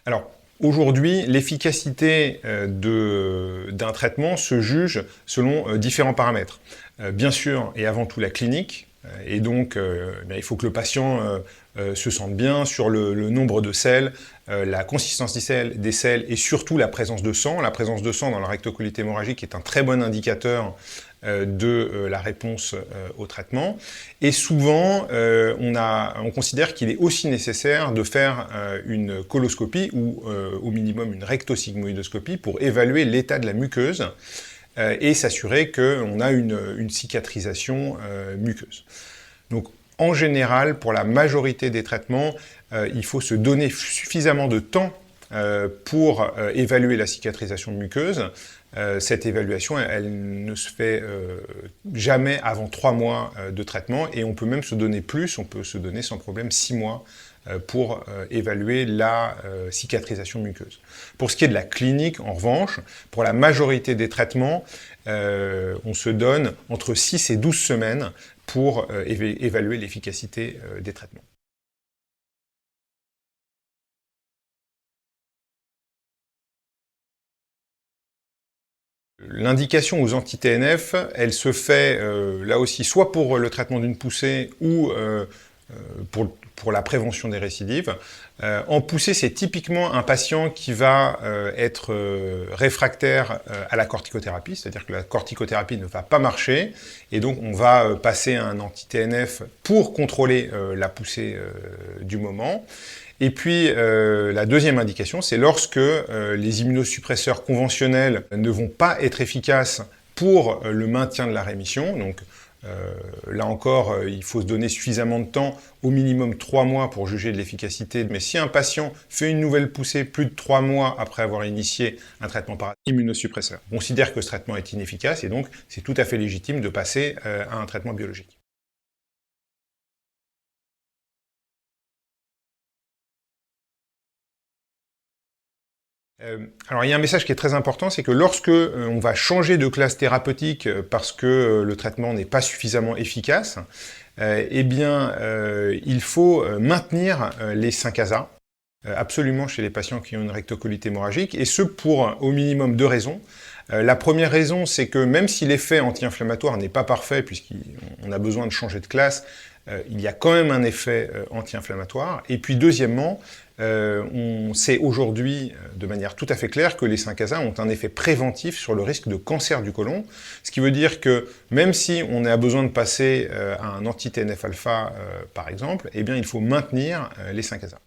Alors, aujourd'hui, l'efficacité d'un traitement se juge selon différents paramètres. Bien sûr, et avant tout la clinique, et donc il faut que le patient se sente bien sur le nombre de selles, la consistance des selles et surtout la présence de sang. La présence de sang dans la rectocolite hémorragique est un très bon indicateur de la réponse au traitement. Et souvent, on considère qu'il est aussi nécessaire de faire une coloscopie ou au minimum une rectosigmoïdoscopie pour évaluer l'état de la muqueuse et s'assurer qu'on a une cicatrisation muqueuse. Donc, en général, pour la majorité des traitements, il faut se donner suffisamment de temps pour évaluer la cicatrisation muqueuse. Cette évaluation, elle ne se fait jamais avant 3 mois de traitement et on peut même se donner plus, on peut se donner sans problème 6 mois pour évaluer la cicatrisation muqueuse. Pour ce qui est de la clinique, en revanche, pour la majorité des traitements, on se donne entre 6 et 12 semaines pour évaluer l'efficacité des traitements. L'indication aux anti-TNF, elle se fait là aussi soit pour le traitement d'une poussée ou pour la prévention des récidives. En poussée, c'est typiquement un patient qui va être réfractaire à la corticothérapie, c'est-à-dire que la corticothérapie ne va pas marcher, et donc on va passer à un anti-TNF pour contrôler la poussée du moment. Et puis, la deuxième indication, c'est lorsque les immunosuppresseurs conventionnels ne vont pas être efficaces pour le maintien de la rémission. Donc, là encore, il faut se donner suffisamment de temps, au minimum 3 mois pour juger de l'efficacité. Mais si un patient fait une nouvelle poussée plus de 3 mois après avoir initié un traitement par immunosuppresseur, on considère que ce traitement est inefficace et donc c'est tout à fait légitime de passer à un traitement biologique. Alors il y a un message qui est très important, c'est que lorsque on va changer de classe thérapeutique parce que le traitement n'est pas suffisamment efficace, eh bien il faut maintenir les 5-ASA absolument chez les patients qui ont une rectocolite hémorragique, et ce pour au minimum 2 raisons. La première raison, c'est que même si l'effet anti-inflammatoire n'est pas parfait, puisqu'on a besoin de changer de classe, il y a quand même un effet anti-inflammatoire. Et puis deuxièmement, on sait aujourd'hui de manière tout à fait claire que les 5-ASA ont un effet préventif sur le risque de cancer du côlon, ce qui veut dire que même si on a besoin de passer à un anti-TNF-alpha par exemple, eh bien il faut maintenir les 5-ASA.